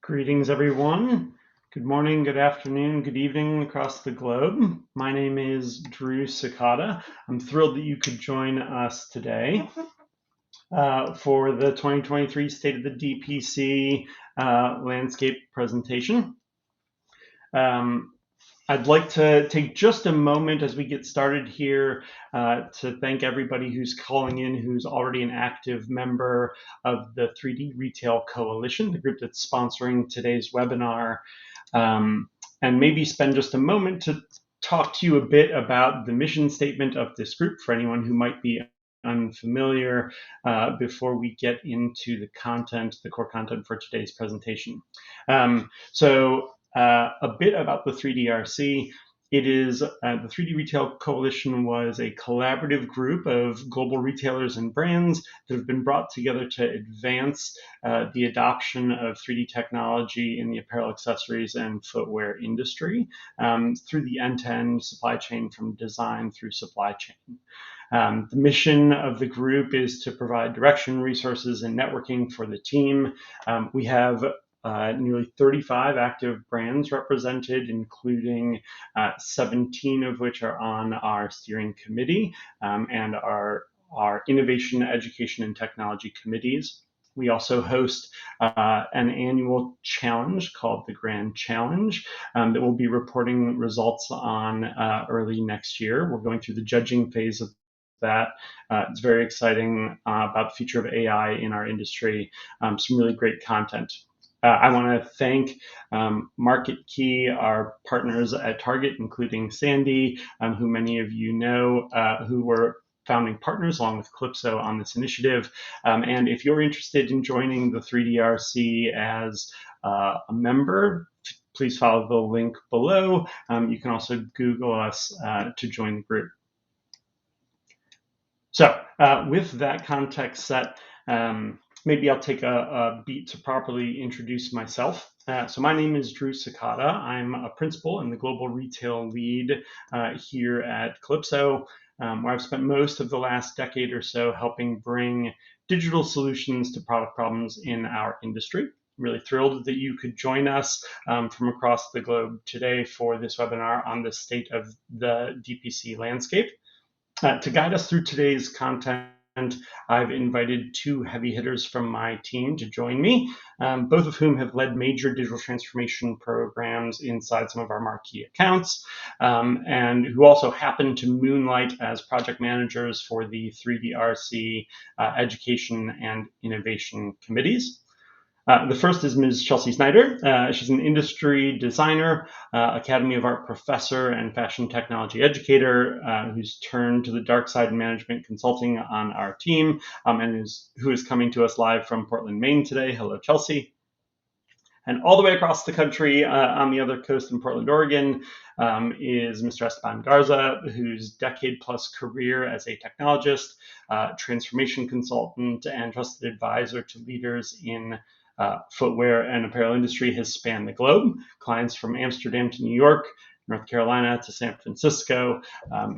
Greetings, everyone. Good morning, good afternoon, good evening across the globe. My name is Drew Sakata. I'm thrilled that you could join us today for the 2023 State of the DPC landscape presentation. I'd like to take just a moment as we get started here to thank everybody who's calling in, who's already an active member of the 3D Retail Coalition, the group that's sponsoring today's webinar, and maybe spend just a moment to talk to you a bit about the mission statement of this group for anyone who might be unfamiliar before we get into the content, the core content for today's presentation. A bit about the 3DRC. It is the 3D Retail Coalition was a collaborative group of global retailers and brands that have been brought together to advance the adoption of 3D technology in the apparel, accessories, and footwear industry through the end-to-end supply chain from design through supply chain. The mission of the group is to provide direction, resources, and networking for the team. We have nearly 35 active brands represented, including 17 of which are on our steering committee and our innovation, education, and technology committees. We also host an annual challenge called the Grand Challenge that we'll be reporting results on early next year. We're going through the judging phase of that. It's very exciting about the future of AI in our industry. Some really great content. I want to thank Market Key, our partners at Target, including Sandy, who many of you know, who were founding partners along with Kalypso on this initiative. And if you're interested in joining the 3DRC as a member, please follow the link below. You can also Google us to join the group. So with that context set, maybe I'll take a beat to properly introduce myself. So my name is Drew Sakata. I'm a principal and the global retail lead here at Kalypso, where I've spent most of the last decade or so helping bring digital solutions to product problems in our industry. I'm really thrilled that you could join us from across the globe today for this webinar on the state of the DPC landscape. To guide us through today's content, I've invited two heavy hitters from my team to join me, both of whom have led major digital transformation programs inside some of our marquee accounts, and who also happen to moonlight as project managers for the 3DRC education and innovation committees. The first is Ms. Chelsea Snyder. She's an industry designer, Academy of Art professor, and fashion technology educator who's turned to the dark side in management consulting on our team and who is coming to us live from Portland, Maine today. Hello, Chelsea. And all the way across the country on the other coast in Portland, Oregon, is Mr. Esteban Garza, whose decade-plus career as a technologist, transformation consultant, and trusted advisor to leaders in footwear and apparel industry has spanned the globe. Clients from Amsterdam to New York, North Carolina to San Francisco.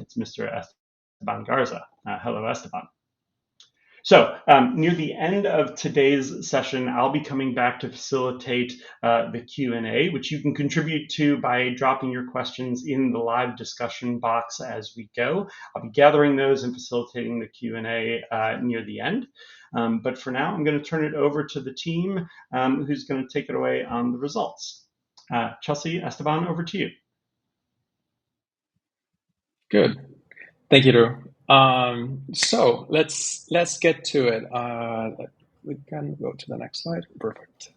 It's Mr. Esteban Garza. Hello, Esteban. So near the end of today's session, I'll be coming back to facilitate the Q&A, which you can contribute to by dropping your questions in the live discussion box as we go. I'll be gathering those and facilitating the Q&A near the end. But for now, I'm going to turn it over to the team who's going to take it away on the results. Chelsea, Esteban, over to you. Good. Thank you, Drew. So let's get to it. We can go to the next slide. Perfect.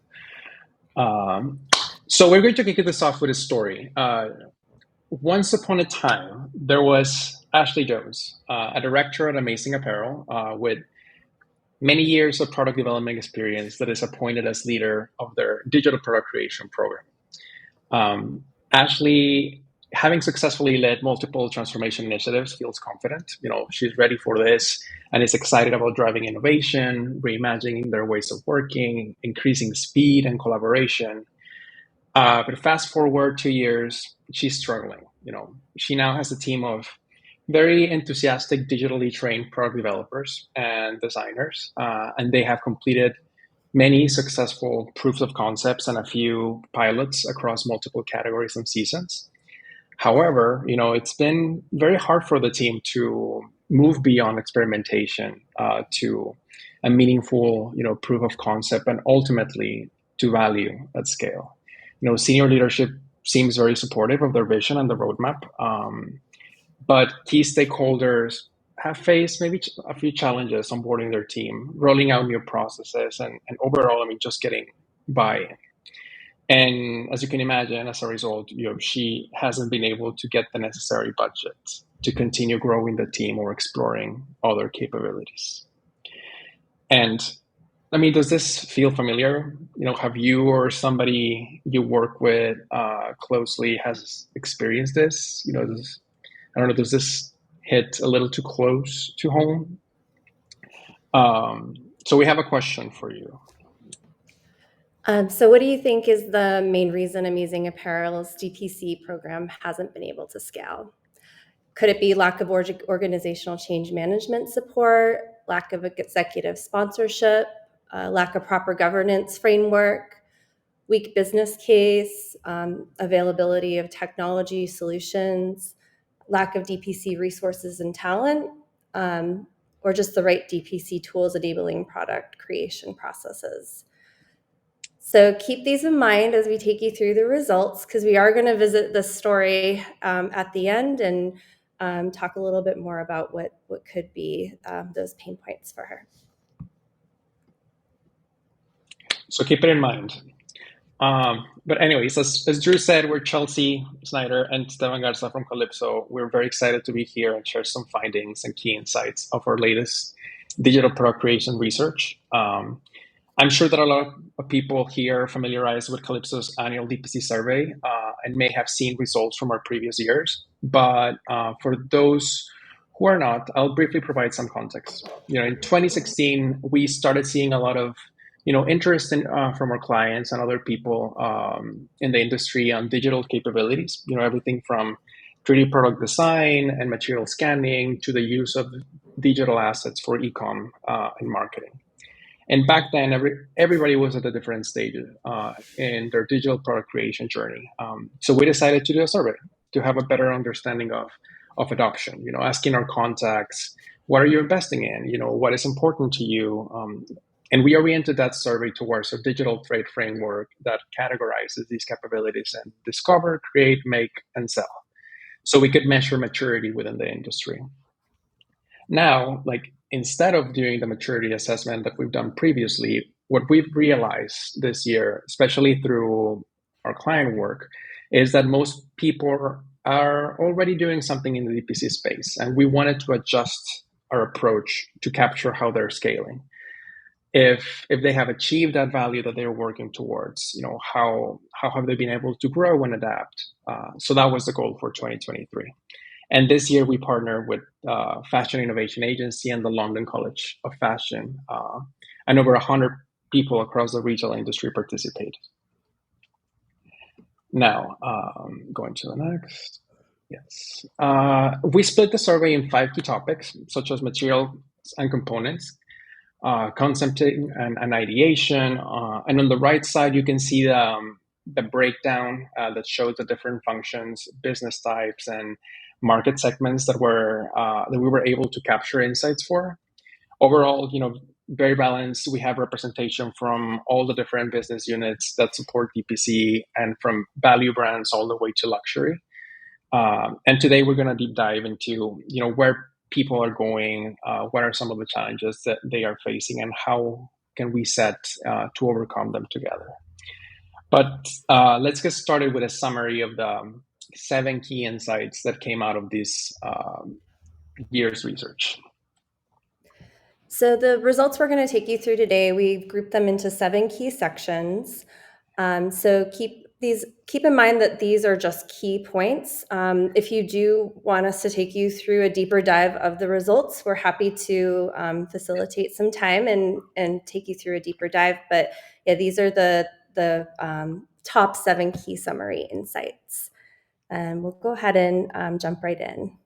So we're going to kick this off with a story. Once upon a time, there was Ashley Jones, a director at Amazing Apparel with many years of product development experience that is appointed as leader of their digital product creation program. Ashley, having successfully led multiple transformation initiatives, feels confident. She's ready for this and is excited about driving innovation, reimagining their ways of working, increasing speed and collaboration. But fast forward 2 years, she's struggling. She now has a team of very enthusiastic, digitally trained product developers and designers, and they have completed many successful proofs of concepts and a few pilots across multiple categories and seasons. However, it's been very hard for the team to move beyond experimentation to a meaningful, proof of concept and ultimately to value at scale. Senior leadership seems very supportive of their vision and the roadmap, but key stakeholders have faced maybe a few challenges onboarding their team, rolling out new processes, and overall, just getting buy-in. And as you can imagine, as a result, she hasn't been able to get the necessary budget to continue growing the team or exploring other capabilities. And does this feel familiar? Have you or somebody you work with closely has experienced this? I don't know, does this hit a little too close to home? So we have a question for you. So what do you think is the main reason Amazing Apparel's DPC program hasn't been able to scale? Could it be lack of organizational change management support, lack of executive sponsorship, lack of proper governance framework, weak business case, availability of technology solutions, lack of DPC resources and talent, or just the right DPC tools enabling product creation processes? So keep these in mind as we take you through the results, because we are going to visit this story at the end and talk a little bit more about what could be those pain points for her. So keep it in mind. But anyways, as Drew said, we're Chelsea Snyder and Esteban Garza from Kalypso. We're very excited to be here and share some findings and key insights of our latest digital product creation research. I'm sure that a lot of people here are familiarized with Kalypso's annual DPC survey and may have seen results from our previous years. But for those who are not, I'll briefly provide some context. In 2016, we started seeing a lot of interest from our clients and other people in the industry on digital capabilities. Everything from 3D product design and material scanning to the use of digital assets for e-com and marketing. And back then, everybody was at a different stage in their digital product creation journey. So we decided to do a survey to have a better understanding of adoption. Asking our contacts, what are you investing in? What is important to you? And we oriented that survey towards a digital trade framework that categorizes these capabilities and discover, create, make, and sell. So we could measure maturity within the industry. Now, instead of doing the maturity assessment that we've done previously, what we've realized this year, especially through our client work, is that most people are already doing something in the DPC space, and we wanted to adjust our approach to capture how they're scaling. If they have achieved that value that they're working towards, how have they been able to grow and adapt? So that was the goal for 2023. And this year we partnered with Fashion Innovation Agency and the London College of Fashion, and over 100 people across the retail industry participated. Now, going to the next. Yes. We split the survey in 5 key topics, such as materials and components, concepting and ideation. And on the right side, you can see the breakdown that shows the different functions, business types, and market segments that we were able to capture insights for. Overall, very balanced. We have representation from all the different business units that support DPC and from value brands all the way to luxury. And today we're going to deep dive into where people are going, what are some of the challenges that they are facing, and how can we set to overcome them together. But let's get started with a summary of the 7 key insights that came out of this year's research. So the results we're going to take you through today, we've grouped them into 7 key sections. So keep in mind that these are just key points. If you do want us to take you through a deeper dive of the results, we're happy to facilitate some time and take you through a deeper dive. But yeah, these are the top 7 key summary insights. And we'll go ahead and jump right in.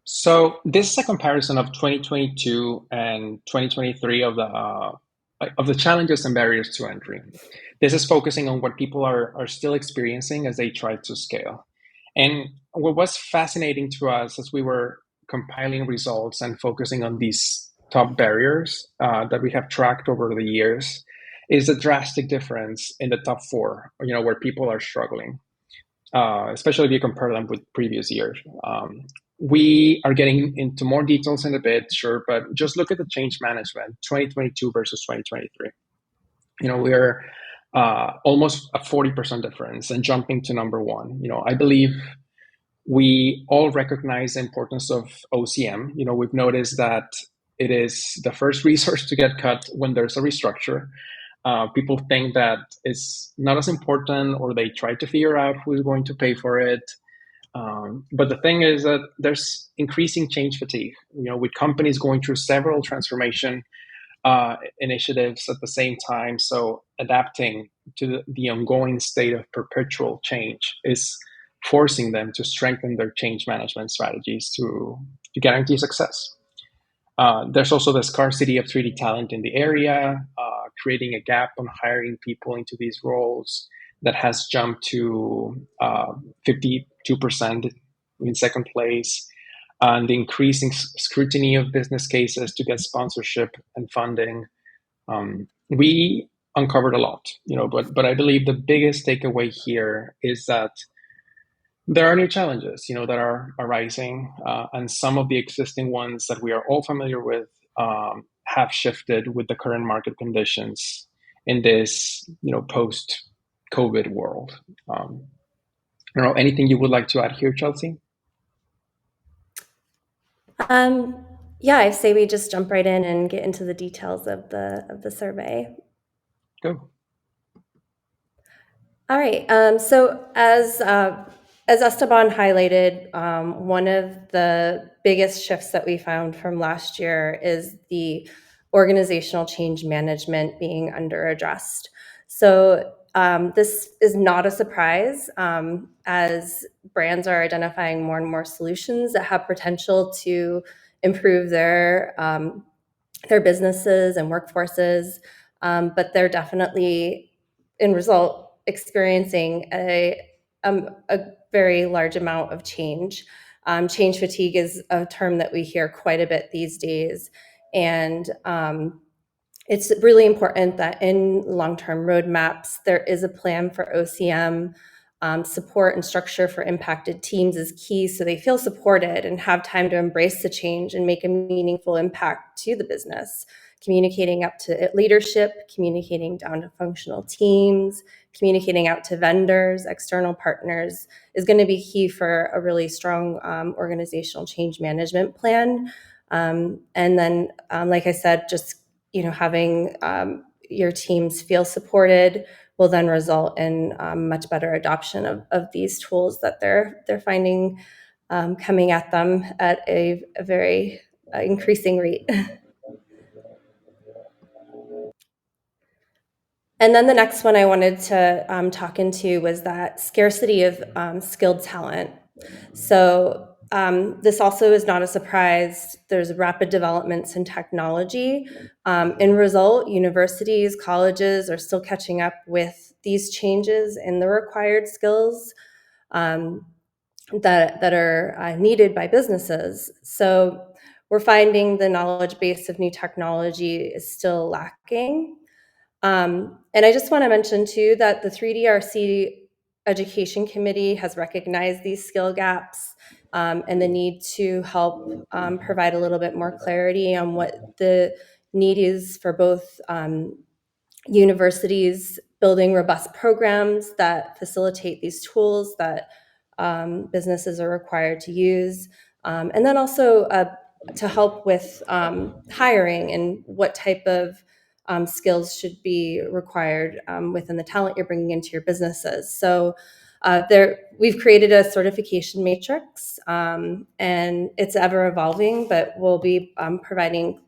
So this is a comparison of 2022 and 2023 of the challenges and barriers to entry. This is focusing on what people are still experiencing as they try to scale. And what was fascinating to us as we were compiling results and focusing on these top barriers that we have tracked over the years is a drastic difference in the top four, where people are struggling, especially if you compare them with previous years. We are getting into more details in a bit, sure, but just look at the change management, 2022 versus 2023. We're almost a 40% difference and jumping to number one. I believe we all recognize the importance of OCM. We've noticed that it is the first resource to get cut when there's a restructure. People think that it's not as important, or they try to figure out who's going to pay for it. But the thing is that there's increasing change fatigue, with companies going through several transformation initiatives at the same time. So adapting to the ongoing state of perpetual change is forcing them to strengthen their change management strategies to guarantee success. There's also the scarcity of 3D talent in the area, creating a gap on hiring people into these roles that has jumped to 52% in second place, and the increasing scrutiny of business cases to get sponsorship and funding. We uncovered a lot, but I believe the biggest takeaway here is that there are new challenges, that are arising, and some of the existing ones that we are all familiar with have shifted with the current market conditions in this, post-COVID world. Anything you would like to add here, Chelsea? Yeah, I say we just jump right in and get into the details of the survey. Go. All right. So as Esteban highlighted, one of the biggest shifts that we found from last year is the organizational change management being under-addressed. So this is not a surprise, as brands are identifying more and more solutions that have potential to improve their businesses and workforces, but they're definitely, in result, experiencing a very large amount of change. Change fatigue is a term that we hear quite a bit these days, and it's really important that in long-term roadmaps, there is a plan for OCM. Support and structure for impacted teams is key, so they feel supported and have time to embrace the change and make a meaningful impact to the business. Communicating up to leadership, communicating down to functional teams, communicating out to vendors, external partners is going to be key for a really strong organizational change management plan. And then, like I said, just having your teams feel supported will then result in much better adoption of these tools that they're finding coming at them at a very increasing rate. And then the next one I wanted to talk into was that scarcity of skilled talent. So this also is not a surprise. There's rapid developments in technology. In result, universities, colleges are still catching up with these changes in the required skills that are needed by businesses. So we're finding the knowledge base of new technology is still lacking. And I just want to mention too that the 3DRC Education Committee has recognized these skill gaps and the need to help provide a little bit more clarity on what the need is for both universities building robust programs that facilitate these tools that businesses are required to use, and then also to help with hiring and what type of skills should be required within the talent you're bringing into your businesses. So we've created a certification matrix, and it's ever evolving, but we'll be providing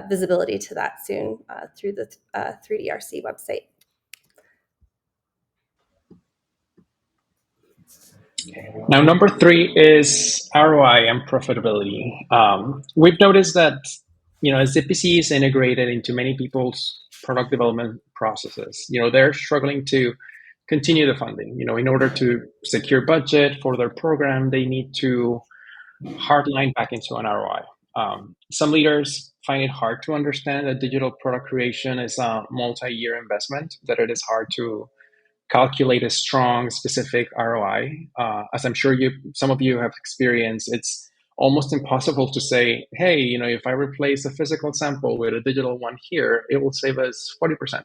visibility to that soon through the 3DRC website. Now, number three is ROI and profitability. We've noticed that, as DPC is integrated into many people's product development processes, they're struggling to continue the funding. In order to secure budget for their program, they need to hardline back into an ROI. Some leaders find it hard to understand that digital product creation is a multi-year investment, that it is hard to calculate a strong, specific ROI. As I'm sure some of you have experienced, it's almost impossible to say, hey, if I replace a physical sample with a digital one here, it will save us 40%.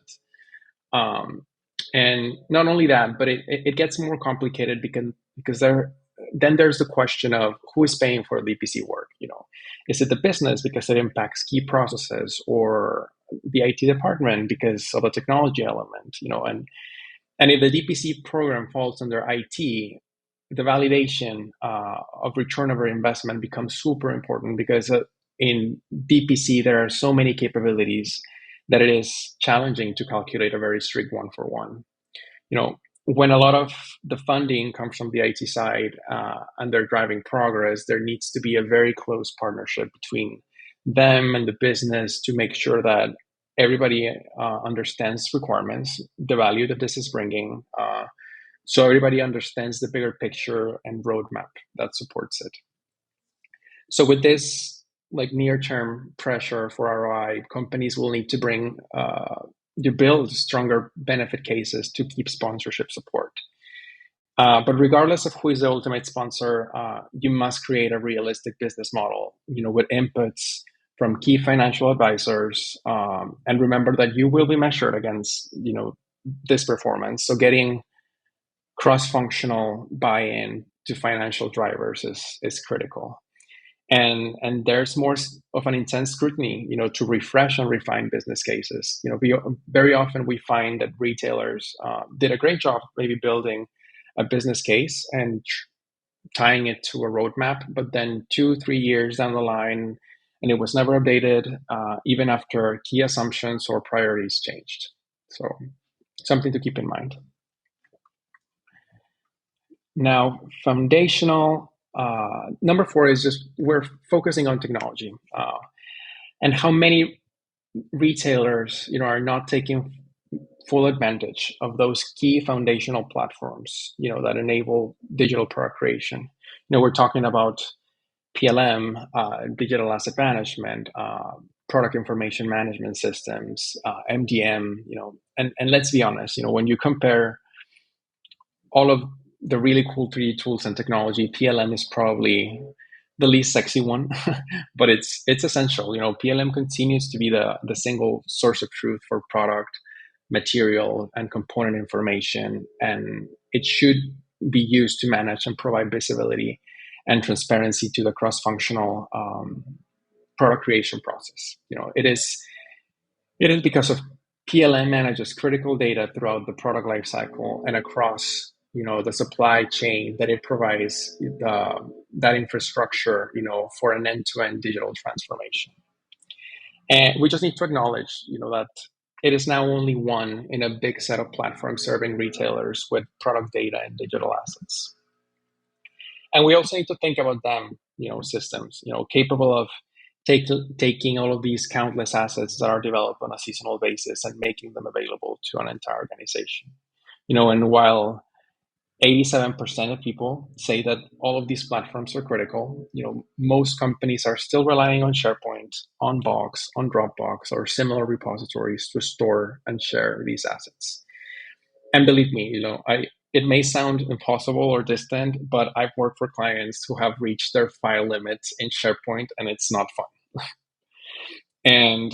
And not only that, but it gets more complicated because then there's the question of who is paying for DPC work. Is it the business because it impacts key processes, or the IT department because of a technology element? And if the DPC program falls under IT, the validation of return over investment becomes super important, because in DPC, there are so many capabilities that it is challenging to calculate a very strict one-for-one. When a lot of the funding comes from the IT side and they're driving progress, there needs to be a very close partnership between them and the business to make sure that everybody understands requirements, the value that this is bringing, so everybody understands the bigger picture and roadmap that supports it. So with this near-term pressure for ROI, companies will need to build stronger benefit cases to keep sponsorship support. But regardless of who is the ultimate sponsor, you must create a realistic business model, with inputs from key financial advisors, and remember that you will be measured against, this performance. So getting cross-functional buy-in to financial drivers is critical. And there's more of an intense scrutiny, to refresh and refine business cases. Very often we find that retailers did a great job maybe building a business case and tying it to a roadmap, but then 2-3 years down the line, and it was never updated, even after key assumptions or priorities changed. So something to keep in mind. Now, foundational, number 4 is just we're focusing on technology, and how many retailers, are not taking full advantage of those key foundational platforms, that enable digital product creation. We're talking about PLM, digital asset management, product information management systems, MDM, and let's be honest, when you compare all of the really cool 3D tools and technology, PLM is probably the least sexy one, but it's essential. PLM continues to be the single source of truth for product, material, and component information, and it should be used to manage and provide visibility and transparency to the cross-functional product creation process. It is because of PLM manages critical data throughout the product lifecycle and across the supply chain, that it provides that infrastructure for an end-to-end digital transformation. And we just need to acknowledge that it is now only one in a big set of platforms serving retailers with product data and digital assets. And we also need to think about them, systems, capable of taking all of these countless assets that are developed on a seasonal basis and making them available to an entire organization. And while 87% of people say that all of these platforms are critical, most companies are still relying on SharePoint, on Box, on Dropbox, or similar repositories to store and share these assets. And believe me, it may sound impossible or distant, but I've worked for clients who have reached their file limits in SharePoint, and it's not fun. And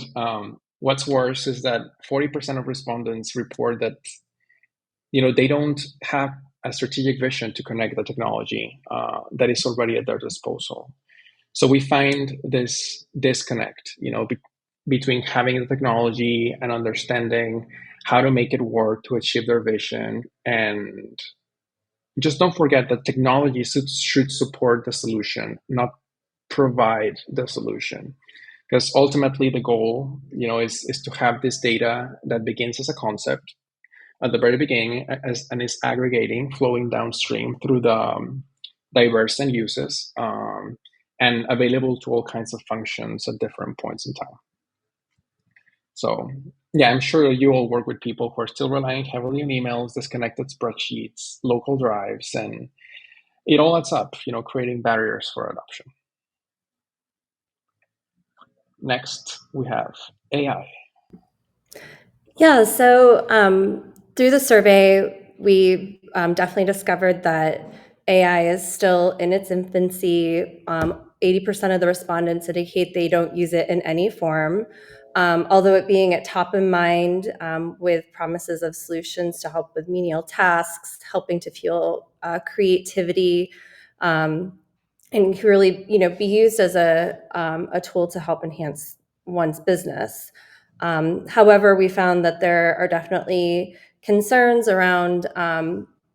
what's worse is that 40% of respondents report that, they don't have a strategic vision to connect the technology that is already at their disposal. So we find this disconnect, between having the technology and understanding how to make it work to achieve their vision. And just don't forget that technology should support the solution, not provide the solution. Because ultimately the goal, is to have this data that begins as a concept, at the very beginning and is aggregating, flowing downstream through the diverse end uses, and available to all kinds of functions at different points in time. So yeah, I'm sure you all work with people who are still relying heavily on emails, disconnected spreadsheets, local drives, and it all adds up, creating barriers for adoption. Next, we have AI. Yeah, so through the survey, we definitely discovered that AI is still in its infancy. 80% of the respondents indicate they don't use it in any form, although it being at top of mind with promises of solutions to help with menial tasks, helping to fuel creativity, and really, be used as a tool to help enhance one's business. However, we found that there are definitely concerns around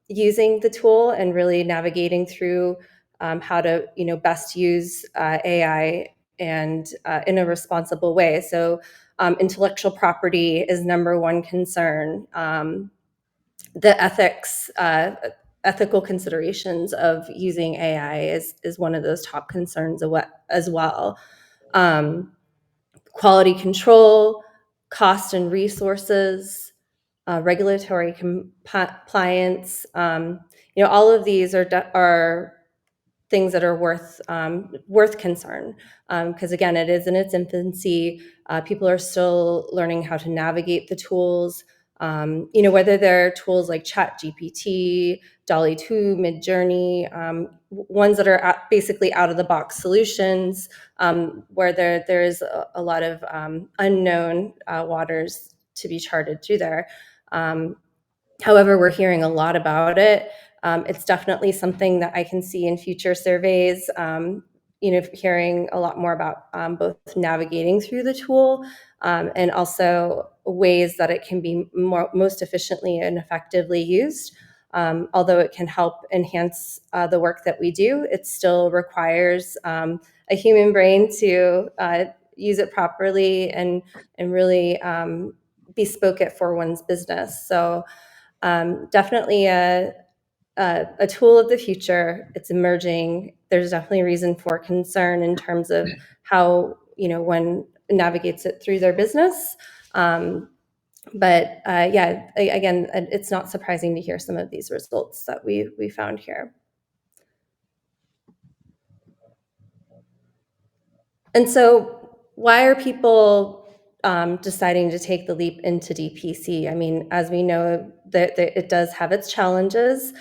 using the tool and really navigating through how to, best use AI and in a responsible way. So, intellectual property is number one concern. The ethical considerations of using AI is one of those top concerns as well. Quality control, cost and resources, regulatory compliance. All of these are things that are worth concern, because again, it is in its infancy. People are still learning how to navigate the tools. Whether they're tools like ChatGPT, Dolly 2, Midjourney, ones that are basically out of the box solutions, where there is a lot of unknown waters to be charted through there. However, we're hearing a lot about it. It's definitely something that I can see in future surveys, hearing a lot more about both navigating through the tool and also ways that it can be most efficiently and effectively used. Although it can help enhance the work that we do, it still requires a human brain to use it properly and really bespoke it for one's business. So definitely a tool of the future. It's emerging. There's definitely reason for concern in terms of how one navigates it through their business. But again, it's not surprising to hear some of these results that we found here. And so, why are people deciding to take the leap into DPC? I mean, as we know, that it does have its challenges.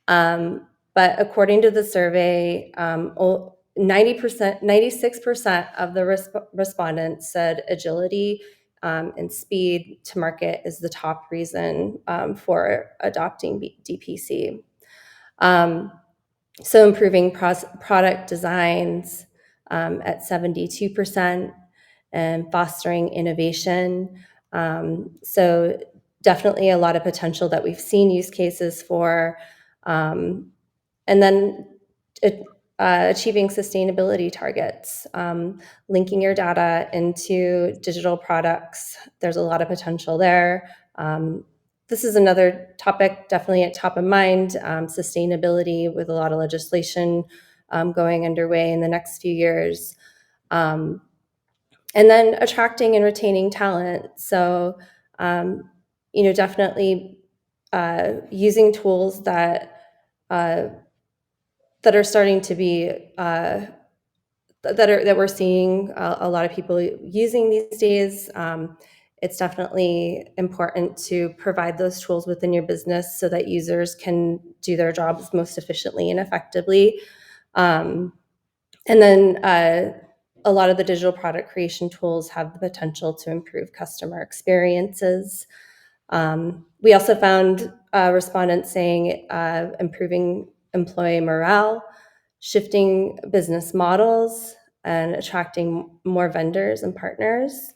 But according to the survey, 96% of the respondents said agility and speed to market is the top reason for adopting DPC. So improving product designs at 72% and fostering innovation. So definitely a lot of potential that we've seen use cases for. And then achieving sustainability targets, linking your data into digital products. There's a lot of potential there. This is another topic definitely at top of mind, sustainability, with a lot of legislation going underway in the next few years. And then attracting and retaining talent. So, definitely using tools that are starting to be that we're seeing a lot of people using these days. It's definitely important to provide those tools within your business so that users can do their jobs most efficiently and effectively. And then a lot of the digital product creation tools have the potential to improve customer experiences. We also found respondents saying improving employee morale, shifting business models, and attracting more vendors and partners.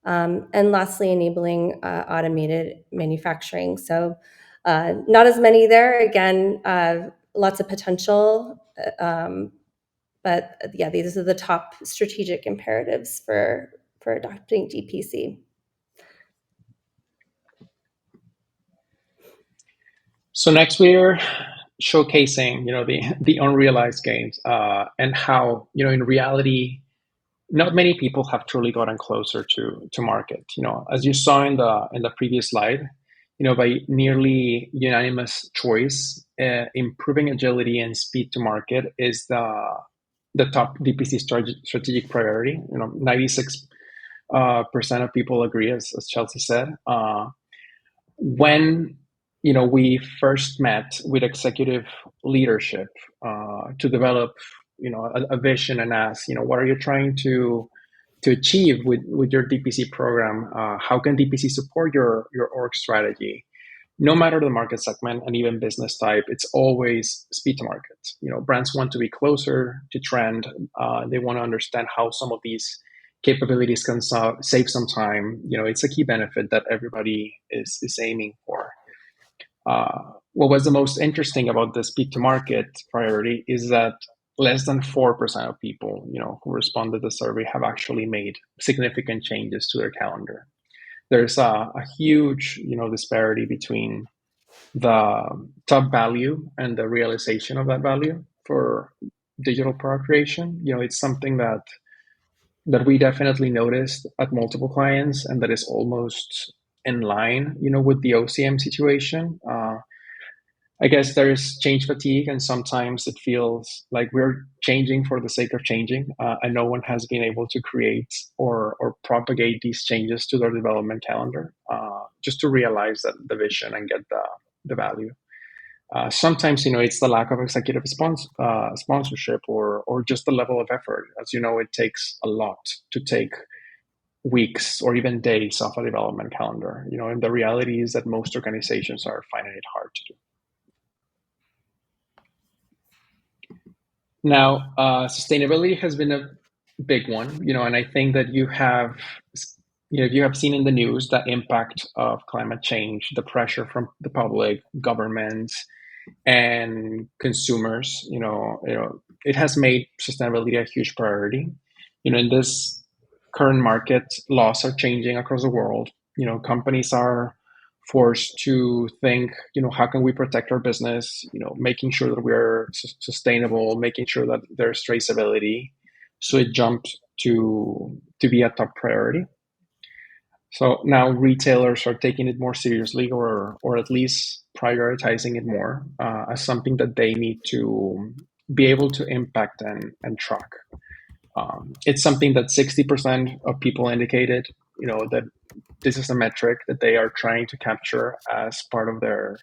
And lastly, enabling automated manufacturing. So not as many there. Again, lots of potential. But yeah, these are the top strategic imperatives for adopting DPC. So next we're showcasing, the unrealized gains, and how, in reality, not many people have truly gotten closer to market. As you saw in the previous slide, by nearly unanimous choice, improving agility and speed to market is the top DPC strategic priority. 96% of people agree, as Chelsea said. When we first met with executive leadership to develop a vision and ask, what are you trying to achieve with your DPC program? How can DPC support your org strategy? No matter the market segment and even business type, it's always speed to market. Brands want to be closer to trend. They want to understand how some of these capabilities can save some time. It's a key benefit that everybody is aiming for. What was the most interesting about the speed to market priority is that less than 4% of people, who responded to the survey have actually made significant changes to their calendar. There's a huge, disparity between the top value and the realization of that value for digital product creation. It's something that we definitely noticed at multiple clients, and that is almost in line, with the OCM situation. I guess there is change fatigue, and sometimes it feels like we're changing for the sake of changing, and no one has been able to create or propagate these changes to their development calendar, just to realize that the vision and get the value. Sometimes, it's the lack of executive sponsorship or just the level of effort. As you know, it takes a lot to take weeks or even days off a development calendar. And the reality is that most organizations are finding it hard to do. Now, sustainability has been a big one, and I think that you have seen in the news the impact of climate change, the pressure from the public, governments, and consumers. It has made sustainability a huge priority. In this current market, laws are changing across the world. Companies are forced to think, how can we protect our business? Making sure that we're sustainable, making sure that there's traceability. So it jumped to be a top priority. So now retailers are taking it more seriously, or at least prioritizing it more as something that they need to be able to impact and track. It's something that 60% of people indicated, that this is a metric that they are trying to capture as part of their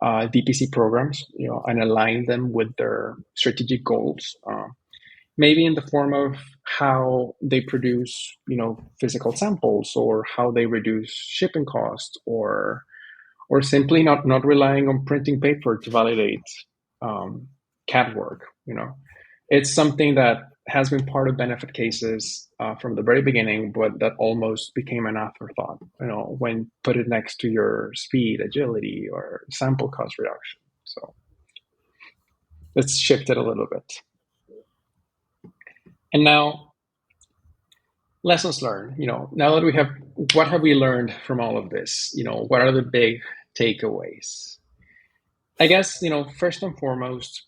DPC programs, and align them with their strategic goals. Maybe in the form of how they produce, physical samples, or how they reduce shipping costs, or simply not relying on printing paper to validate CAD work. It's something that has been part of benefit cases from the very beginning, but that almost became an afterthought, when put it next to your speed, agility, or sample cost reduction. So let's shift it a little bit. And now, lessons learned. Now that we have, what have we learned from all of this? What are the big takeaways? I guess, first and foremost,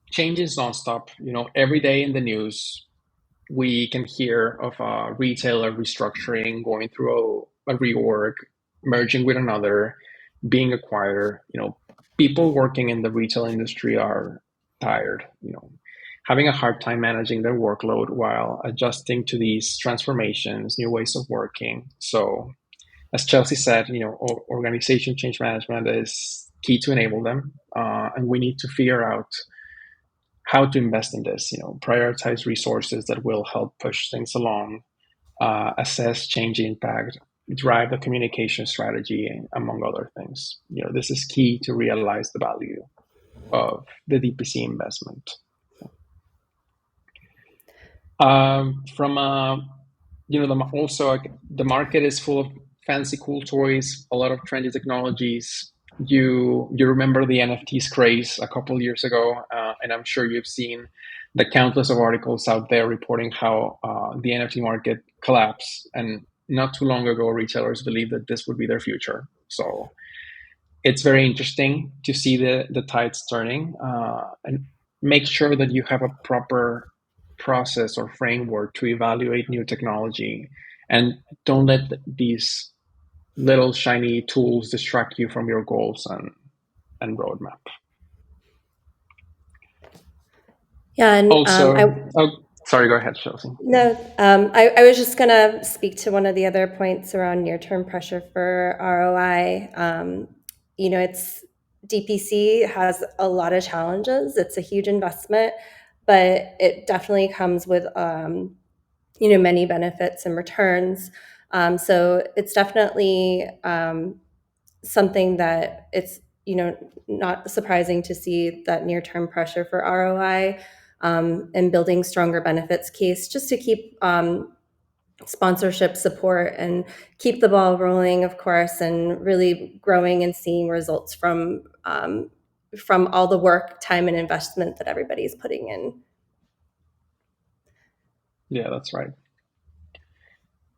change is nonstop. Every day in the news, we can hear of a retailer restructuring, going through a reorg, merging with another, being acquired. People working in the retail industry are tired, having a hard time managing their workload while adjusting to these transformations, new ways of working. So, as Chelsea said, organization change management is key to enable them, and we need to figure out how to invest in this. Prioritize resources that will help push things along, assess change impact, drive the communication strategy, among other things. This is key to realize the value of the DPC investment. Also the market is full of fancy, cool toys, a lot of trendy technologies. You remember the NFTs craze a couple of years ago, and I'm sure you've seen the countless of articles out there reporting how the NFT market collapsed. And not too long ago, retailers believed that this would be their future. So it's very interesting to see the tides turning, and make sure that you have a proper process or framework to evaluate new technology, and don't let these little shiny tools distract you from your goals and roadmap. Yeah, and Sorry, go ahead, Chelsea. No, I was just going to speak to one of the other points around near-term pressure for ROI. It's DPC has a lot of challenges. It's a huge investment, but it definitely comes with many benefits and returns. So it's definitely something that it's not surprising to see that near-term pressure for ROI, and building stronger benefits case just to keep sponsorship support and keep the ball rolling, of course, and really growing and seeing results from all the work, time, and investment that everybody's putting in. Yeah, that's right.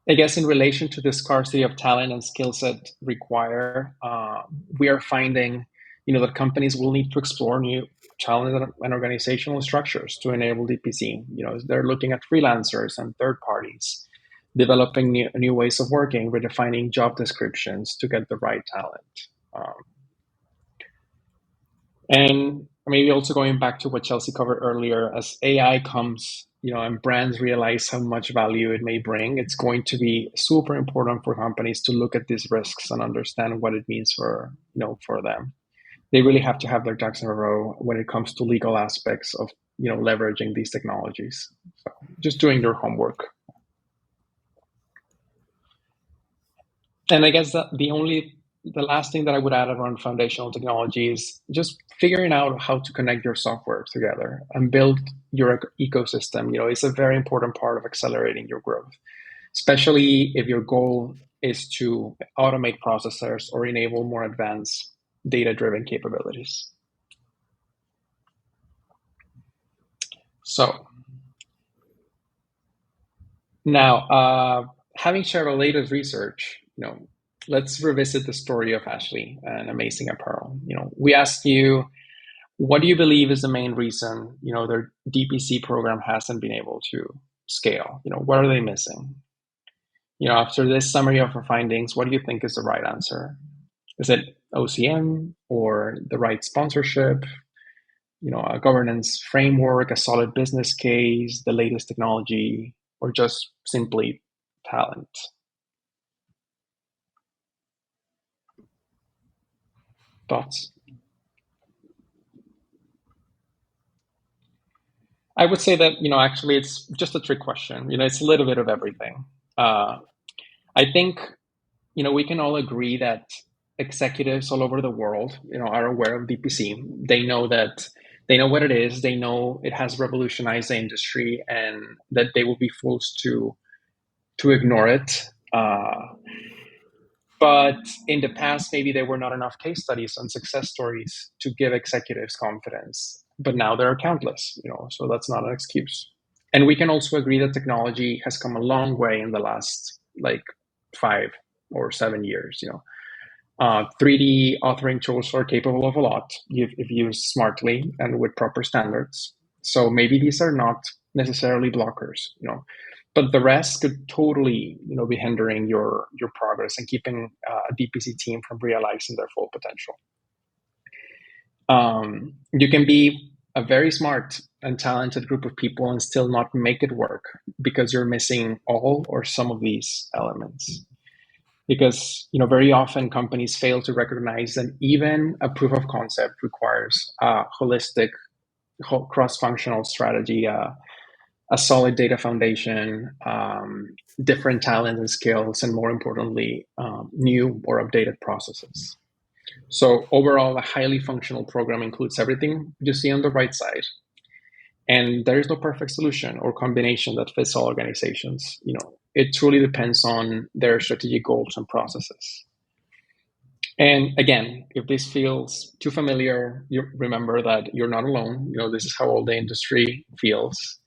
I guess in relation to the scarcity of talent and skill set required, we are finding, that companies will need to explore new talent and organizational structures to enable DPC. They're looking at freelancers and third parties, developing new ways of working, redefining job descriptions to get the right talent. And maybe also going back to what Chelsea covered earlier, as AI comes, and brands realize how much value it may bring, it's going to be super important for companies to look at these risks and understand what it means for them. They really have to have their ducks in a row when it comes to legal aspects of, leveraging these technologies. So just doing their homework. And I guess that the last thing that I would add around foundational technology is just figuring out how to connect your software together and build your ecosystem. It's a very important part of accelerating your growth, especially if your goal is to automate processors or enable more advanced data-driven capabilities. So now, having shared our latest research, let's revisit the story of Ashley and Amazing Apparel. We asked you, what do you believe is the main reason, their DPC program hasn't been able to scale? What are they missing? After this summary of our findings, what do you think is the right answer? Is it OCM or the right sponsorship, a governance framework, a solid business case, the latest technology, or just simply talent? Thoughts? I would say that, actually it's just a trick question. It's a little bit of everything. I think, we can all agree that executives all over the world, are aware of DPC. They know what it is. They know it has revolutionized the industry and that they will be fools to ignore it. But in the past, maybe there were not enough case studies and success stories to give executives confidence. But now there are countless, so that's not an excuse. And we can also agree that technology has come a long way in the last 5 or 7 years. 3D authoring tools are capable of a lot if used smartly and with proper standards. So maybe these are not necessarily blockers, but the rest could totally, be hindering your progress and keeping a DPC team from realizing their full potential. You can be a very smart and talented group of people and still not make it work because you're missing all or some of these elements. Because very often companies fail to recognize that even a proof of concept requires a holistic, cross-functional strategy, a solid data foundation, different talents and skills, and more importantly, new or updated processes. So overall, a highly functional program includes everything you see on the right side. And there is no perfect solution or combination that fits all organizations. It truly depends on their strategic goals and processes. And again, if this feels too familiar, you remember that you're not alone. This is how all the industry feels.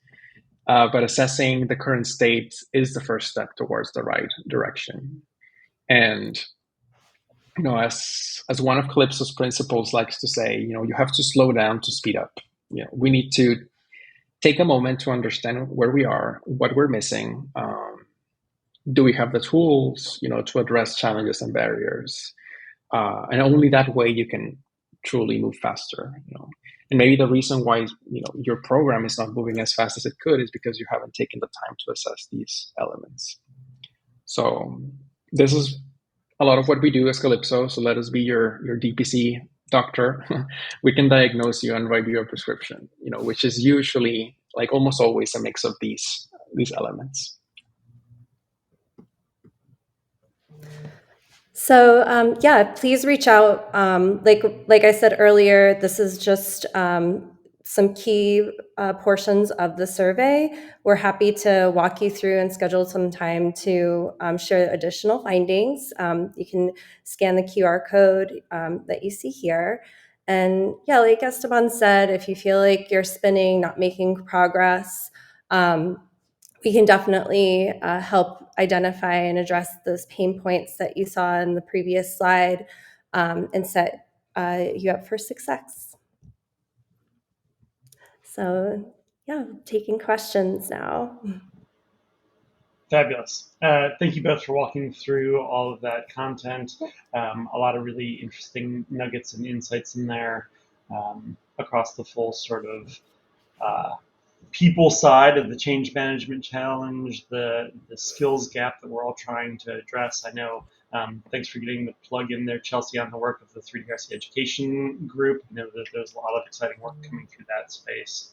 But assessing the current state is the first step towards the right direction. And as one of Kalypso's principles likes to say, you have to slow down to speed up. We need to take a moment to understand where we are, what we're missing. Do we have the tools, to address challenges and barriers? And only that way you can truly move faster. And maybe the reason why your program is not moving as fast as it could is because you haven't taken the time to assess these elements. So this is a lot of what we do as Kalypso. So let us be your DPC doctor. We can diagnose you and write you a prescription, which is usually, like almost always, a mix of these elements. So yeah, please reach out. Like I said earlier, this is just some key portions of the survey. We're happy to walk you through and schedule some time to share additional findings. You can scan the QR code that you see here. And yeah, like Esteban said, if you feel like you're spinning, not making progress, we can definitely help identify and address those pain points that you saw in the previous slide and set you up for success. So yeah, taking questions now. Fabulous. Thank you both for walking through all of that content. A lot of really interesting nuggets and insights in there across the full sort of people side of the change management challenge, the skills gap that we're all trying to address. I know, thanks for getting the plug in there, Chelsea, on the work of the 3DRC education group. I know that there's a lot of exciting work coming through that space.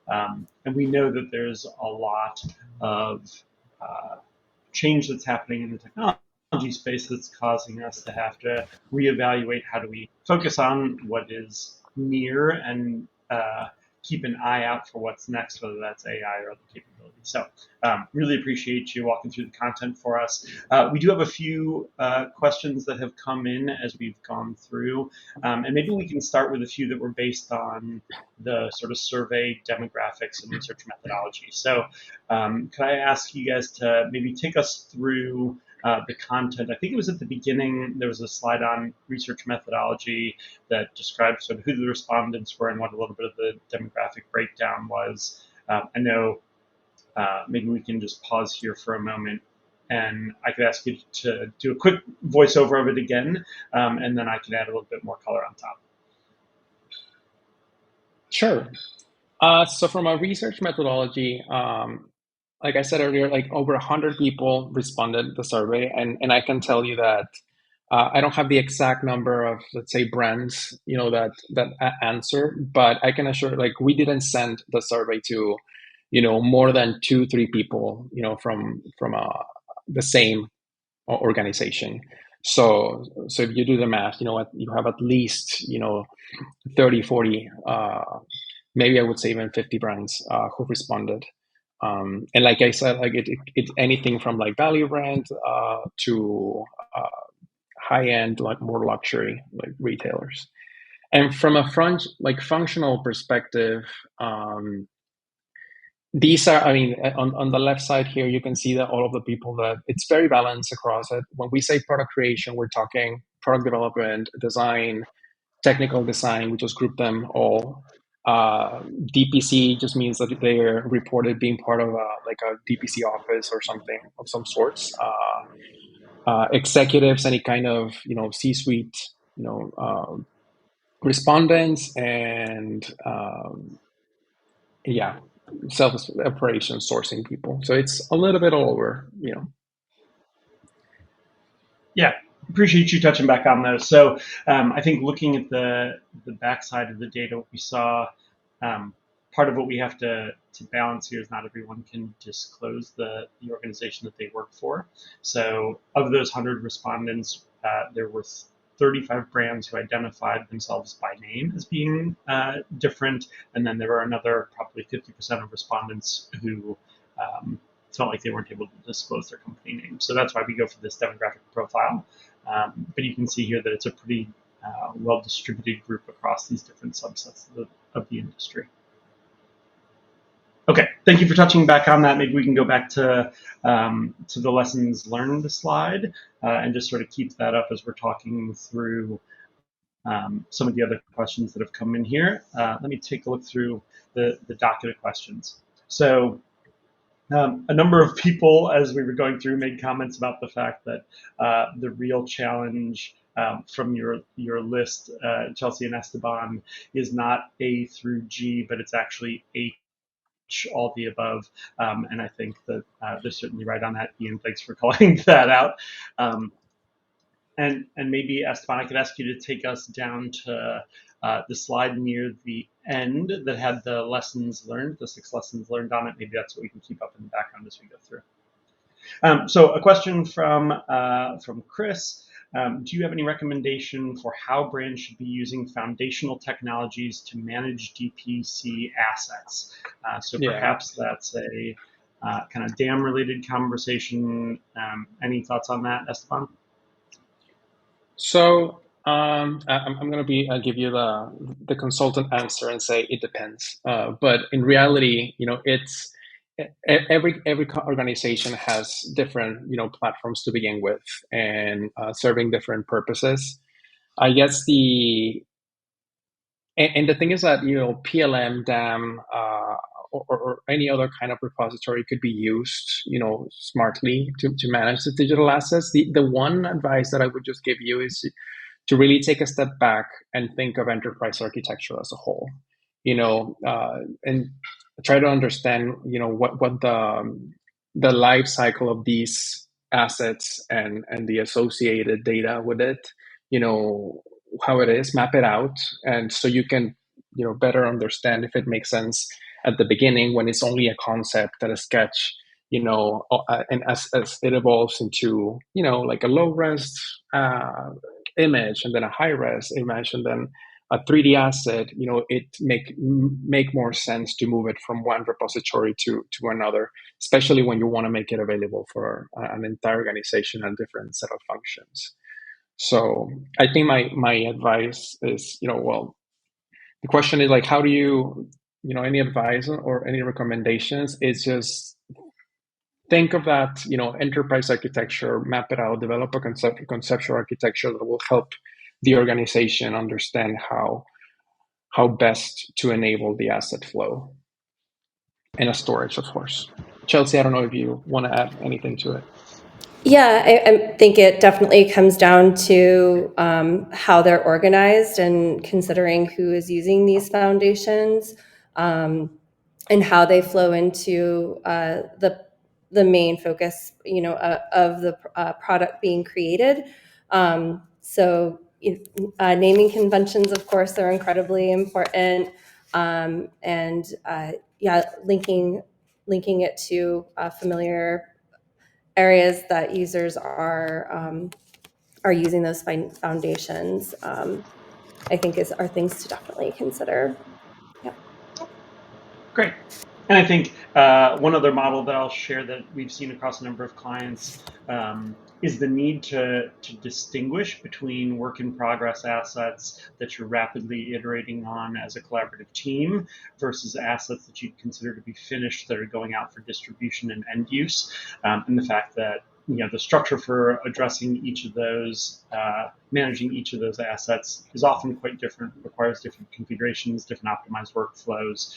And we know that there's a lot of change that's happening in the technology space that's causing us to have to reevaluate how do we focus on what is near and keep an eye out for what's next, whether that's AI or other capabilities. So really appreciate you walking through the content for us. We do have a few questions that have come in as we've gone through. And maybe we can start with a few that were based on the sort of survey demographics and research methodology. So could I ask you guys to maybe take us through the content? I think it was at the beginning, there was a slide on research methodology that described sort of who the respondents were and what a little bit of the demographic breakdown was. I know maybe we can just pause here for a moment and I could ask you to do a quick voiceover of it again, and then I can add a little bit more color on top. Sure. So from a research methodology, like I said earlier, like over 100 people responded to the survey, and I can tell you that I don't have the exact number of, let's say, brands, that answer, but I can assure, like, we didn't send the survey to, more than 2-3 people, from the same organization. So if you do the math, you have at least, 30, 40, maybe I would say even 50 brands who responded. And like I said, like it's anything from like value brand to high end, like more luxury, like retailers. And from a functional perspective, these are, on the left side here, you can see that all of the people that it's very balanced across it. When we say product creation, we're talking product development, design, technical design. We just group them all. DPC just means that they're reported being part of a DPC office or something of some sorts. Executives, any kind of C-suite, respondents, and sales operations sourcing people. So it's a little bit all over, Yeah, appreciate you touching back on those. So I think looking at the backside of the data, what we saw, part of what we have to balance here is not everyone can disclose the organization that they work for. So of those 100 respondents, there were 35 brands who identified themselves by name as being different. And then there were another probably 50% of respondents who felt like they weren't able to disclose their company name. So that's why we go for this demographic profile. But you can see here that it's a pretty well-distributed group across these different subsets of the industry. Okay, thank you for touching back on that. Maybe we can go back to the lessons learned slide and just sort of keep that up as we're talking through some of the other questions that have come in here. Let me take a look through the docket of questions. So a number of people, as we were going through, made comments about the fact that the real challenge from your list, Chelsea and Esteban, is not A through G, but it's actually H, all the above. And I think that they're certainly right on that. Ian, thanks for calling that out. And maybe, Esteban, I could ask you to take us down to the slide near the end that had the lessons learned, the 6 lessons learned on it. Maybe that's what we can keep up in the background as we go through. So a question from Chris. Do you have any recommendation for how brands should be using foundational technologies to manage DPC assets? So perhaps that's a kind of DAM-related conversation. Any thoughts on that, Esteban? So I'm going to give you the consultant answer and say it depends. But in reality, it's every organization has different platforms to begin with and serving different purposes. I guess the thing is that PLM, DAM, or any other kind of repository could be used smartly to manage the digital assets. The one advice that I would just give you is to really take a step back and think of enterprise architecture as a whole, and try to understand what the life cycle of these assets and the associated data with it, how it is, map it out, and so you can better understand if it makes sense at the beginning when it's only a concept and a sketch, and as it evolves into like a low res image and then a high res image and then a 3D asset, it make more sense to move it from one repository to another, especially when you want to make it available for an entire organization and different set of functions. So I think my advice is, the question is like, how do you, any advice or any recommendations? It's just think of that, enterprise architecture, map it out, develop a conceptual architecture that will help the organization understand how best to enable the asset flow and a storage, of course. Chelsea, I don't know if you want to add anything to it. Yeah, I think it definitely comes down to how they're organized and considering who is using these foundations and how they flow into the main focus, of the product being created. So naming conventions, of course, are incredibly important, and linking it to familiar areas that users are using those foundations, I think are things to definitely consider. Yeah. Great. And I think one other model that I'll share that we've seen across a number of clients is the need to distinguish between work in progress assets that you're rapidly iterating on as a collaborative team versus assets that you'd consider to be finished that are going out for distribution and end use. And the fact that the structure for addressing each of those, managing each of those assets is often quite different, requires different configurations, different optimized workflows.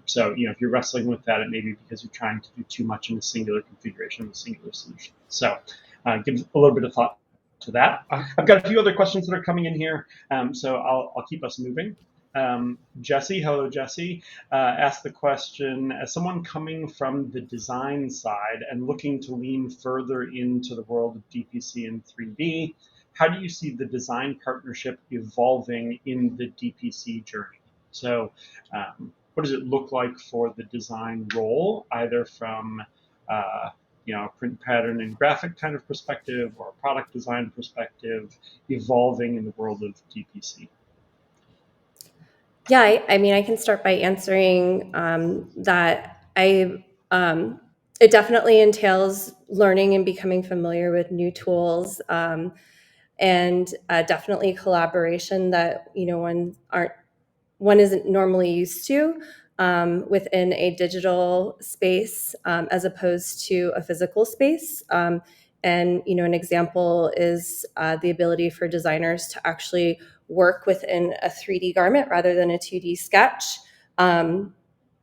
So, if you're wrestling with that, it may be because you're trying to do too much in a singular configuration of a singular solution. So give a little bit of thought to that. I've got a few other questions that are coming in here, so I'll keep us moving. Jesse, hello Jesse, asked the question, as someone coming from the design side and looking to lean further into the world of DPC and 3D, how do you see the design partnership evolving in the DPC journey? So what does it look like for the design role, either from a print pattern and graphic kind of perspective or a product design perspective, evolving in the world of DPC? Yeah, I mean, I can start by answering that. It definitely entails learning and becoming familiar with new tools, and definitely collaboration that one isn't normally used to. within a digital space as opposed to a physical space. And an example is the ability for designers to actually work within a 3D garment rather than a 2D sketch.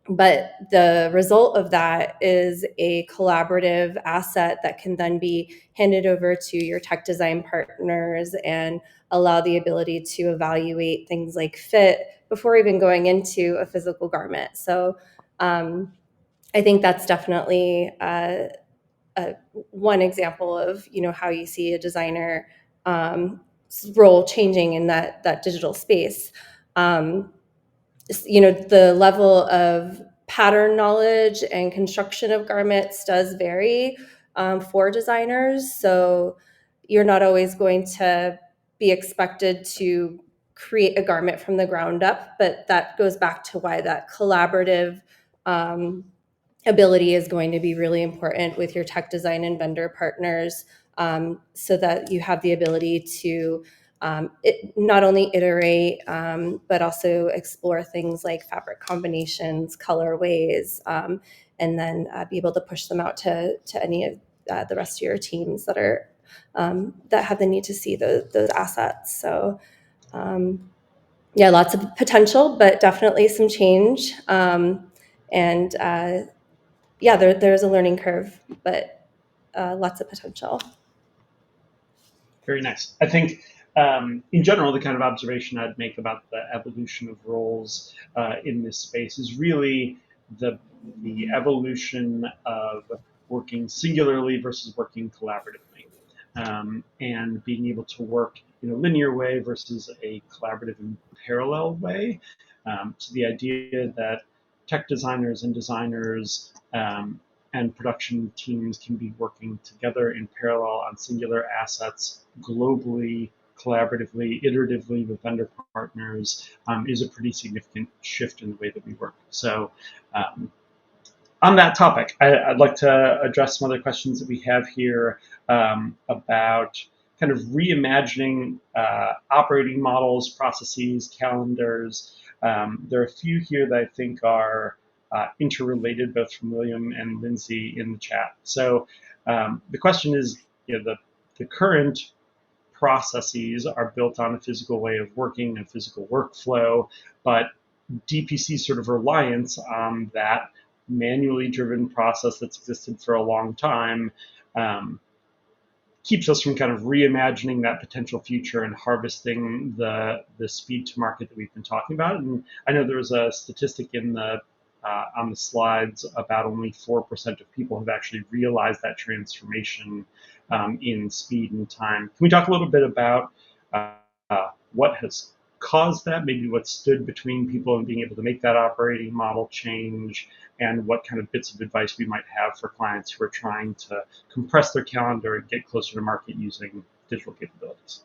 But the result of that is a collaborative asset that can then be handed over to your tech design partners and allow the ability to evaluate things like fit before even going into a physical garment. So I think that's definitely one example of how you see a designer role changing in that digital space. The level of pattern knowledge and construction of garments does vary for designers. So you're not always going to be expected to create a garment from the ground up, but that goes back to why that collaborative ability is going to be really important with your tech design and vendor partners, so that you have the ability to not only iterate, but also explore things like fabric combinations, colorways, and then be able to push them out to any of the rest of your teams that are that have the need to see those assets. So yeah, lots of potential, but definitely some change. And yeah, there's a learning curve, but lots of potential. Very nice. I think, in general, the kind of observation I'd make about the evolution of roles in this space is really the evolution of working singularly versus working collaboratively, and being able to work in a linear way versus a collaborative and parallel way. So the idea that tech designers and designers and production teams can be working together in parallel on singular assets globally, collaboratively, iteratively with vendor partners is a pretty significant shift in the way that we work. So on that topic, I'd like to address some other questions that we have here about kind of reimagining operating models, processes, calendars. There are a few here that I think are interrelated, both from William and Lindsay in the chat. So the question is, the current processes are built on a physical way of working, a physical workflow, but DPC's sort of reliance on that manually driven process that's existed for a long time keeps us from kind of reimagining that potential future and harvesting the speed to market that we've been talking about. And I know there was a statistic in the on the slides about only 4% of people have actually realized that transformation in speed and time. Can we talk a little bit about what has caused that, maybe what stood between people and being able to make that operating model change, and what kind of bits of advice we might have for clients who are trying to compress their calendar and get closer to market using digital capabilities?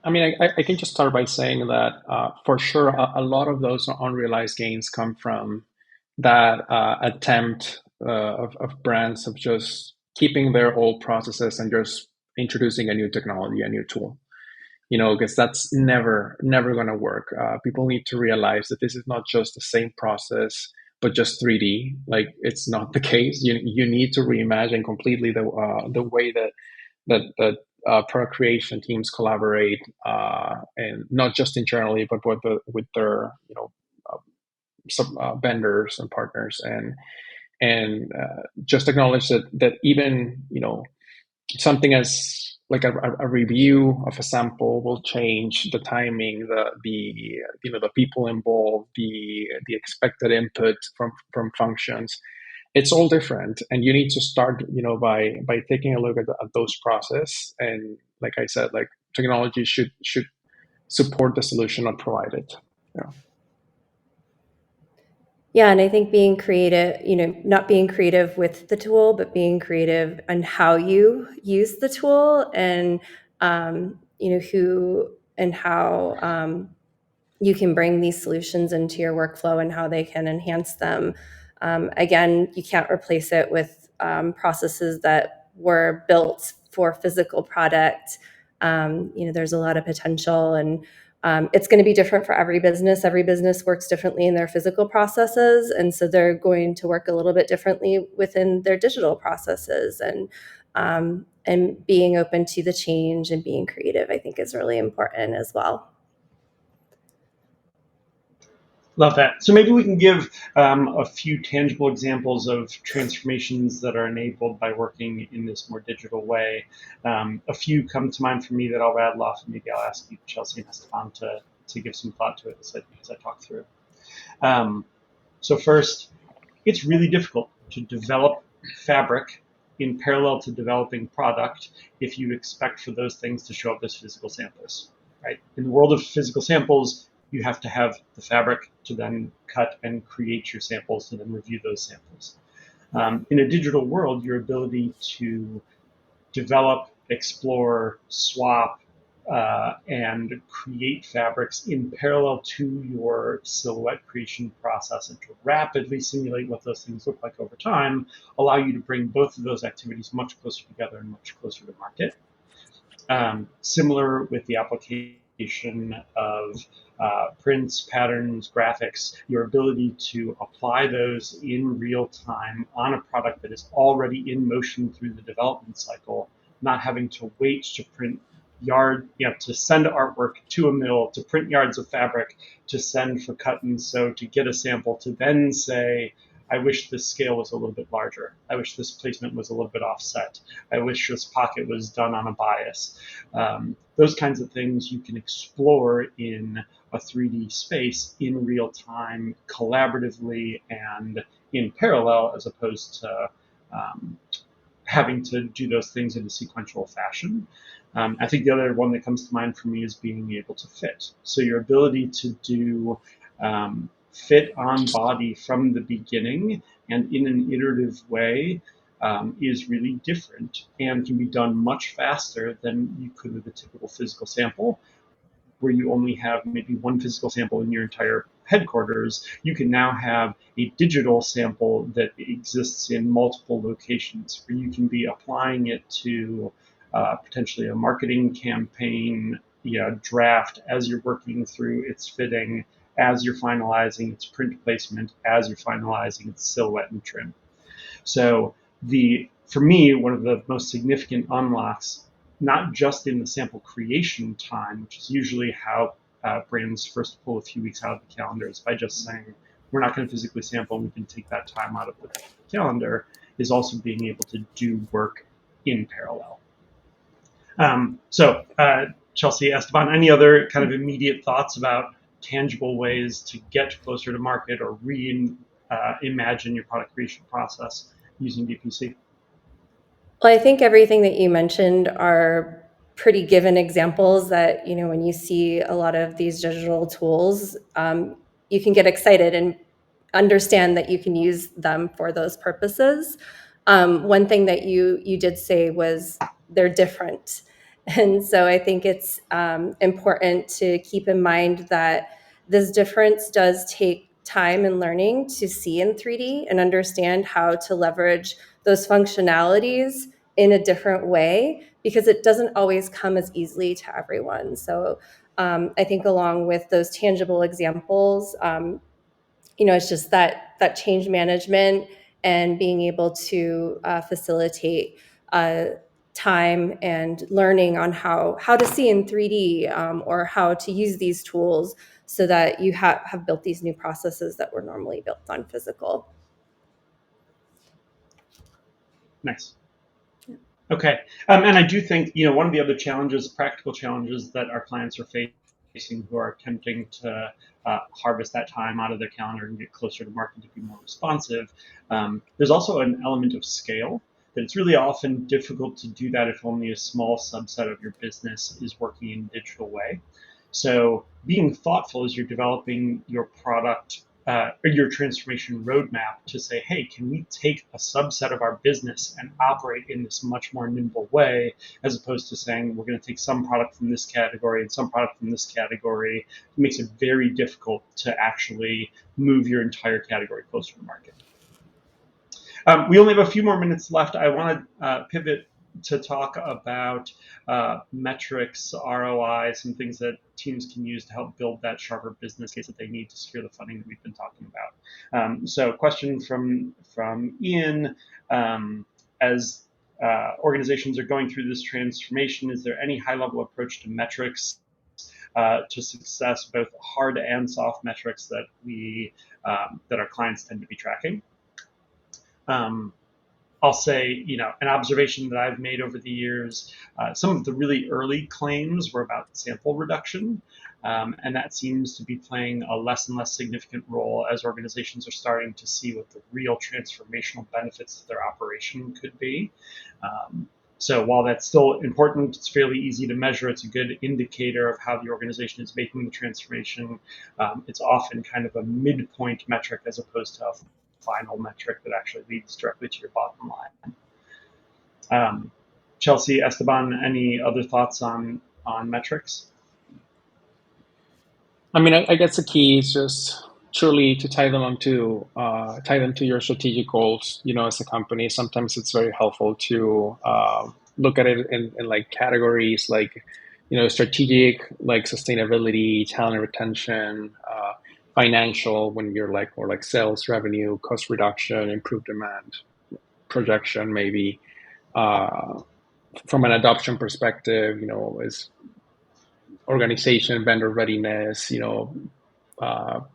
I mean, I can just start by saying that for sure, a lot of those unrealized gains come from that attempt of brands of just keeping their old processes and just introducing a new technology, a new tool. Because that's never going to work. People need to realize that this is not just the same process, but just 3D. Like, it's not the case. You need to reimagine completely the way that product creation teams collaborate, and not just internally, but with their vendors and partners, and just acknowledge that even something as like a review of a sample will change the timing, the people involved, the expected input from functions. It's all different, and you need to start by taking a look at those process. And like I said, like, technology should support the solution, not provide it. Yeah, and I think being creative, not being creative with the tool, but being creative on how you use the tool, and who and how you can bring these solutions into your workflow and how they can enhance them. Again, you can't replace it with processes that were built for physical product. There's a lot of potential, and It's going to be different for every business. Every business works differently in their physical processes, and so they're going to work a little bit differently within their digital processes. And being open to the change and being creative, I think, is really important as well. Love that. So maybe we can give a few tangible examples of transformations that are enabled by working in this more digital way. A few come to mind for me that I'll rattle off, and maybe I'll ask you, Chelsea and Esteban, to give some thought to it as I talk through. So first, it's really difficult to develop fabric in parallel to developing product if you expect for those things to show up as physical samples, right? In the world of physical samples, you have to have the fabric to then cut and create your samples to then review those samples. In a digital world, your ability to develop, explore, swap, and create fabrics in parallel to your silhouette creation process and to rapidly simulate what those things look like over time allow you to bring both of those activities much closer together and much closer to market. Similar with the application of prints, patterns, graphics, your ability to apply those in real time on a product that is already in motion through the development cycle, not having to wait to print to send artwork to a mill, to print yards of fabric, to send for cut and sew, to get a sample, to then say, I wish this scale was a little bit larger. I wish this placement was a little bit offset. I wish this pocket was done on a bias. Those kinds of things you can explore in a 3D space in real time, collaboratively, and in parallel, as opposed to having to do those things in a sequential fashion. I think the other one that comes to mind for me is being able to fit. So your ability to do fit on body from the beginning and in an iterative way is really different and can be done much faster than you could with a typical physical sample, where you only have maybe one physical sample in your entire headquarters. You can now have a digital sample that exists in multiple locations, where you can be applying it to potentially a marketing campaign draft as you're working through its fitting, as you're finalizing its print placement, as you're finalizing its silhouette and trim. So for me, one of the most significant unlocks, not just in the sample creation time, which is usually how brands first pull a few weeks out of the calendar, is by just saying, we're not going to physically sample, and we can take that time out of the calendar, is also being able to do work in parallel. Chelsea, Esteban, any other kind of immediate thoughts about tangible ways to get closer to market or reimagine your product creation process using DPC? Well, I think everything that you mentioned are pretty given examples that, when you see a lot of these digital tools, you can get excited and understand that you can use them for those purposes. One thing that you did say was they're different. And so I think it's important to keep in mind that this difference does take time and learning to see in 3D and understand how to leverage those functionalities in a different way, because it doesn't always come as easily to everyone. So I think along with those tangible examples, it's just that change management and being able to facilitate time and learning on how to see in 3D or how to use these tools so that you have built these new processes that were normally built on physical. Nice. Okay. And I do think, one of the other practical challenges that our clients are facing who are attempting to harvest that time out of their calendar and get closer to market to be more responsive, there's also an element of scale. That it's really often difficult to do that if only a small subset of your business is working in a digital way. So being thoughtful as you're developing your product or your transformation roadmap to say, hey, can we take a subset of our business and operate in this much more nimble way, as opposed to saying we're going to take some product from this category and some product from this category. It makes it very difficult to actually move your entire category closer to market. We only have a few more minutes left. I want to pivot to talk about metrics, ROI, some things that teams can use to help build that sharper business case that they need to secure the funding that we've been talking about. So question from Ian, as organizations are going through this transformation, is there any high-level approach to metrics to success, both hard and soft metrics that that our clients tend to be tracking? I'll say, an observation that I've made over the years, some of the really early claims were about sample reduction, and that seems to be playing a less and less significant role as organizations are starting to see what the real transformational benefits of their operation could be. So while that's still important, it's fairly easy to measure. It's a good indicator of how the organization is making the transformation. It's often kind of a midpoint metric as opposed to a final metric that actually leads directly to your bottom line. Chelsea, Esteban, any other thoughts on metrics? I mean, I guess the key is just truly to tie them to your strategic goals. As a company, sometimes it's very helpful to look at it in like categories like strategic, like sustainability, talent retention, financial, when you're like more like sales, revenue, cost reduction, improved demand, projection, maybe. From an adoption perspective, is organization, vendor readiness,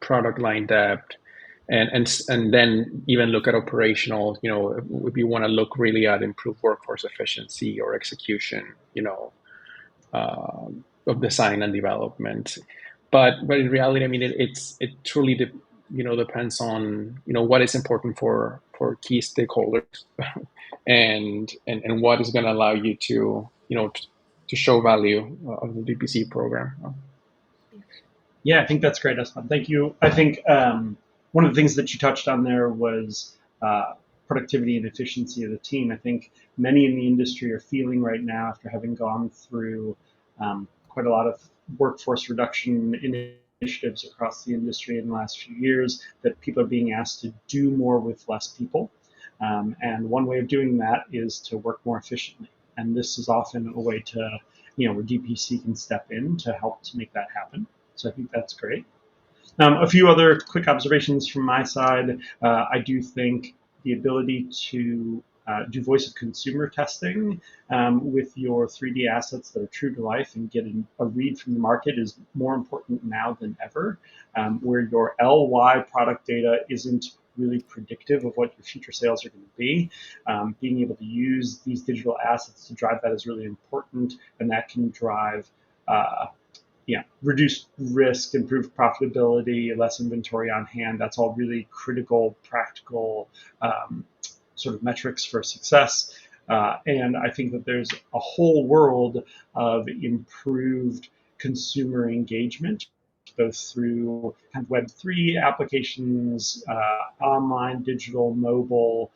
product line depth, and then even look at operational, if you want to look really at improved workforce efficiency or execution, of design and development. But in reality, I mean, it truly depends on what is important for key stakeholders, and what is going to allow you to to show value of the DPC program. Yeah, I think that's great, Esteban. Thank you. I think one of the things that you touched on there was productivity and efficiency of the team. I think many in the industry are feeling right now, after having gone through quite a lot of workforce reduction initiatives across the industry in the last few years, that people are being asked to do more with less people. And one way of doing that is to work more efficiently. And this is often a way to, where DPC can step in to help to make that happen. So I think that's great. A few other quick observations from my side. I do think the ability to do voice of consumer testing with your 3D assets that are true to life and get a read from the market is more important now than ever, where your LY product data isn't really predictive of what your future sales are going to be. Being able to use these digital assets to drive that is really important, and that can drive reduced risk, improved profitability, less inventory on hand. That's all really critical, practical sort of metrics for success. And I think that there's a whole world of improved consumer engagement, both through kind of Web3 applications, online, digital, mobile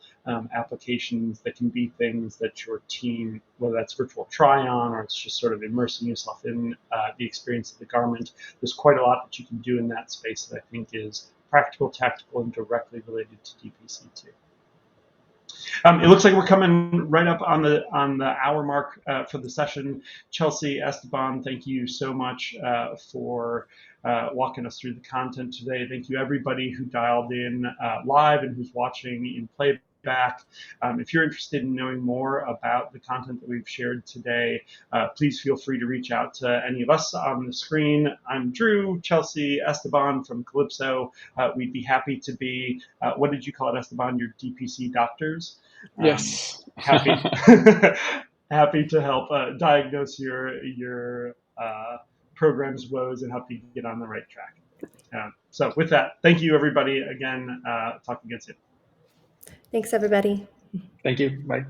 applications that can be things that your team, whether that's virtual try-on or it's just sort of immersing yourself in the experience of the garment. There's quite a lot that you can do in that space that I think is practical, tactical, and directly related to DPC too. It looks like we're coming right up on the hour mark for the session. Chelsea, Esteban, thank you so much for walking us through the content today. Thank you everybody who dialed in live and who's watching in playback. If you're interested in knowing more about the content that we've shared today, please feel free to reach out to any of us on the screen. I'm Drew, Chelsea, Esteban from Kalypso. We'd be happy to be, what did you call it, Esteban, your DPC doctors? Yes. Happy to help diagnose your program's woes and help you get on the right track. So with that, thank you everybody again. Talk again soon. Thanks everybody. Thank you. Bye.